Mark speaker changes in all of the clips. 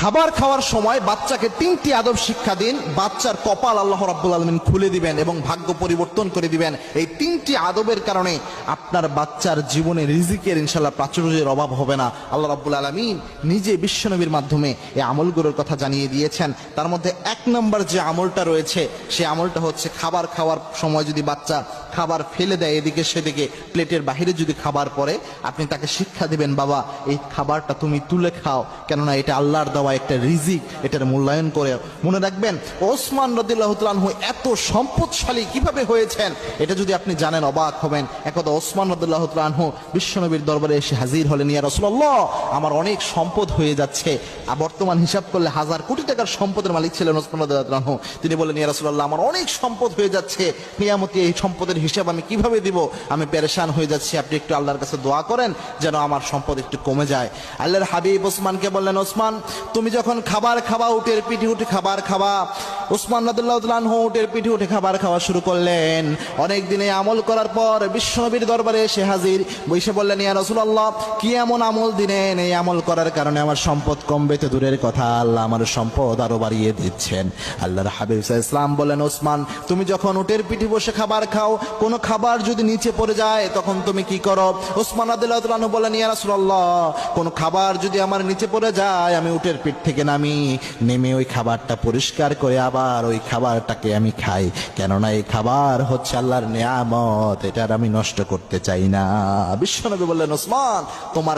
Speaker 1: খাবার খাওয়ার সময় বাচ্চাকে 3টি আদব শিক্ষা দিন, বাচ্চার কপাল আল্লাহ রাব্বুল আলামিন খুলে দিবেন এবং ভাগ্য পরিবর্তন করে দিবেন। এই 3টি আদবের কারণে আপনার বাচ্চার জীবনে রিজিকের ইনশাআল্লাহ প্রাচুর্যের অভাব হবে না। আল্লাহ রাব্বুল আলামিন নিজে বিশ্বনবীর মাধ্যমে এই আমলগুলোর কথা জানিয়ে দিয়েছেন। তার মধ্যে 1 নম্বর যে আমলটা রয়েছে সেই আমলটা হচ্ছে খাবার খাওয়ার সময় যদি বাচ্চা খাবার ফেলে দেয় এদিকে সেদিকে, প্লেটের বাইরে যদি খাবার পড়ে, আপনি তাকে শিক্ষা দিবেন, বাবা এই খাবারটা তুমি তুলে খাও, কেননা এটা আল্লাহর দেওয়া একটা রিজিক, এটার মূল্যায়ন করে। মনে রাখবেন ওসমান রাদিয়াল্লাহু তাআলা আনহু এত সম্পদশালী কিভাবে হয়েছেন এটা যদি আপনি জানেন অবাক হবেন। একদা ওসমান রাদিয়াল্লাহু তাআলা আনহু বিশ্বনবীর দরবারে এসে হাজির হলেন, ইয়া রাসূলুল্লাহ আমার অনেক সম্পদ হয়ে যাচ্ছে। বর্তমান হিসাব করলে 1000 কোটি টাকার সম্পদের মালিক ছিলেন ওসমান রাদিয়াল্লাহু তাআলা আনহু। তিনি বললেন, ইয়া রাসূলুল্লাহ আমার অনেক সম্পদ হয়ে যাচ্ছে, কিয়ামতে এই সম্পদের হিসাব আমি কিভাবে দিব, আমি পেরেশান হয়ে যাচ্ছি, আপনি একটু আল্লাহর কাছে দোয়া করেন যেন আমার সম্পদ একটু কমে যায়। আল্লাহর হাবিব ওসমানকে বললেন, ওসমান তুমি যখন খাবার খাওয়া, উটের পিঠে উঠে খাবার খাওয়া। ওসমান রাদিয়াল্লাহু তাআলা আনহু উটের পিঠে উঠে খাবার খাওয়া শুরু করলেন। অনেক দিনে আমল করার পর বিশ্বনবীর দরবারে এসে হাজির, বসে বললেন, ইয়া রাসূলুল্লাহ কি এমন আমল দিলেন, এই আমল করার কারণে আমার সম্পদ কমবে তো দূরের কথা, আল্লাহ আমার সম্পদ আরো বাড়িয়ে দিচ্ছেন। আল্লাহর হাবিব সাল্লাল্লাহু আলাইহি ওয়াসাল্লাম বলেন, ওসমান তুমি যখন উটের পিঠে বসে খাবার খাও, কোন খাবার যদি নিচে পড়ে যায় তখন তুমি কি করো? ওসমান রাদিয়াল্লাহু তাআলা আনহু বলেন, ইয়া রাসূলুল্লাহ কোন খাবার যদি আমার নিচে পড়ে যায় আমি উটের পিঠ থেকে নেমে ওই খাবারটা পরিষ্কার করে আবার ওই খাবারটাকে আমি খাই, কেননা এই খাবার হচ্ছে আল্লাহর নিয়ামত, এটার আমি নষ্ট করতে চাই না। বিশ্বনবী বললেন, ওসমান তোমার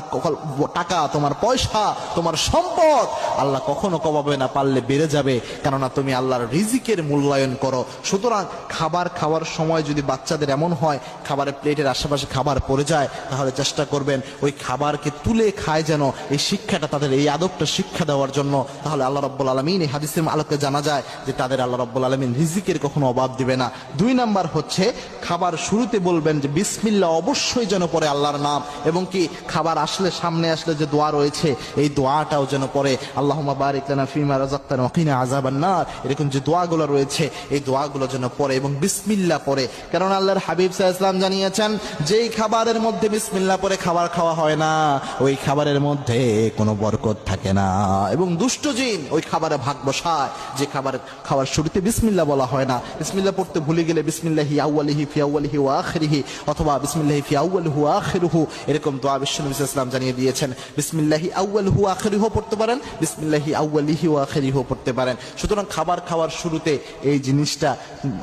Speaker 1: টাকা, তোমার পয়সা, তোমার সম্পদ আল্লাহ কখনো কমাবে না, পারলে বেড়ে যাবে, কেননা তুমি আল্লাহর রিজিকের মূল্যায়ন করো। সুতরাং খাবার খাওয়ার সময় যদি বাচ্চাদের এমন হয় খাবারের প্লেটের আশেপাশে খাবার পড়ে যায়, তাহলে চেষ্টা করবেন ওই খাবারকে তুলে খায় যেন, এই শিক্ষাটা তাদের, এই আদবটা শিক্ষা দেওয়ার জন্য। তাহলে আল্লাহ রাব্বুল আলামিন এই হাদিসের আলোকে জানা যায় যে তাদের আল্লাহ রাব্বুল আলামিন রিজিকের কখনো অভাব দিবে না। 2 নাম্বার হচ্ছে খাবার শুরুতে বলবেন যে বিসমিল্লাহ অবশ্যই যেন পড়ে আল্লাহর নাম, এবং কি খাবার আসলে সামনে আসলে যে দোয়া রয়েছে এই দোয়াটাও যেন পড়ে, আল্লাহুম্মা বারিক লানা ফিমা রাযাকতানা ওয়া কিনা আযাবান নার, এরকম যে দোয়াগুলো রয়েছে এই দোয়াগুলো যেন পড়ে এবং বিসমিল্লাহ পড়ে। কারণ আল্লাহর হাবিব সাল্লাল্লাহু আলাইহি ওয়াসাল্লাম জানিয়েছেন যেই খাবারের মধ্যে বিসমিল্লাহ পড়ে খাবার খাওয়া হয় না ওই খাবারের মধ্যে কোনো বরকত থাকে না, এবং দুষ্ট জিন ওই খাবারে ভাগ বসায়। যে খাবার শুরুতে বিসমিল্লাহ বলা হয় না, বিসমিল্লাহ পড়তে ভুলে গেলে বিসমিল্লাহি আউয়ালিহি ফি আউয়ালিহি ওয়া আখিরিহি অথবা বিসমিল্লাহি ফি আউয়ালিহি ওয়া আখিরিহি এরকম দোয়া বিশ্বনবী সাল্লাল্লাহু আলাইহি ওয়াসাল্লাম জানিয়ে দিয়েছেন। বিসমিল্লাহি আউয়ালিহি ওয়া আখিরিহি পড়তে পারেন, বিসমিল্লাহি আউয়ালিহি ওয়া আখিরিহি পড়তে পারেন। সুতরাং খাবার খাওয়ার শুরুতে এই জিনিসটা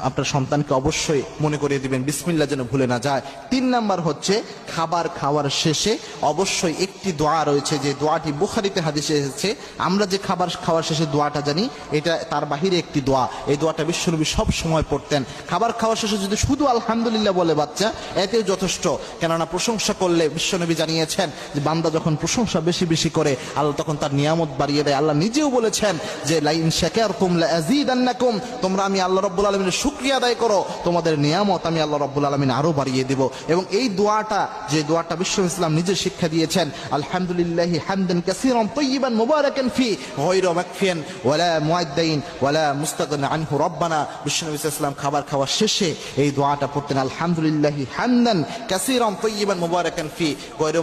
Speaker 1: আপনার সন্তানকে অবশ্যই মনে করিয়ে দিবেন, বিসমিল্লাহ যেন ভুলে না যায়। 3 নাম্বার হচ্ছে খাবার খাওয়ার শেষে অবশ্যই একটি দোয়া রয়েছে, যে দোয়াটি বুখারীতে হাদিসে এসেছে। আমরা যে খাবার খাওয়ার শেষে দোয়াটা জানি এটা তার বাহিরে একটি দোয়া, এই দোয়াটা বিশ্বনবী সব সময় পড়তেন। খাবার খাওয়ার শেষে যদি শুধু আলহামদুলিল্লাহ বলে বাচ্চা, এতেও যথেষ্ট, কেননা প্রশংসা করলে বিশ্বনবী জানিয়েছেন যে বান্দা যখন প্রশংসা বেশি বেশি করে আল্লাহ তখন তার নিয়ামত বাড়িয়ে দেয়। আল্লাহ নিজেও বলেছেন যে লাইন শাকারতুম লাযীদান্নাকুম, তোমরা আমি আল্লাহ রাব্বুল আলামিনের শুকরিয়া আদায় করো, তোমাদের নিয়ামত আমি আল্লাহ রাব্বুল আলামিন আরো বাড়িয়ে দেব। এবং এই দোয়াটা, যে দোয়াটা বিশ্বনবী ইসলাম নিজে শিক্ষা দিয়েছেন, আলহামদুলিল্লাহি হামদান কাসীরান তাইয়িবান মুবারাকান ফি গায়রা মাকফিয়ান ওয়ালা মুআদ্দাইন ওয়ালা মুস্তাগনা আনহু রব্বানা। বিশ্বনবী ইসলাম খাবার খাওয়ার শেষে এই দোয়াটা পড়তেন, আলহামদুলিল্লাহি হামদান কাসীরান তাইয়িবান মুবারাকান ফি গায়রা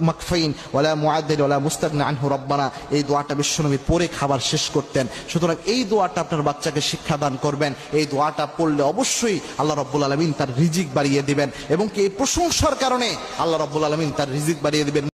Speaker 1: মাকফিয়ান ওয়ালা মুআদ্দাইন ওয়ালা মুস্তাগনা আনহু রব্বানা। এই দোয়াটা বিশ্বনবী পড়ে খাবার শেষ করতেন। সুতরাং এই দোয়াটা আপনার বাচ্চাকে শিক্ষাদান করবেন, এই দোয়াটা পড়লে অবশ্যই আল্লাহ রাব্বুল আলামিন তার রিজিক বাড়িয়ে দিবেন, এবং কি এই প্রশংসার কারণে আল্লাহ রাব্বুল আলামিন তার রিজিক বাড়িয়ে দিবেন।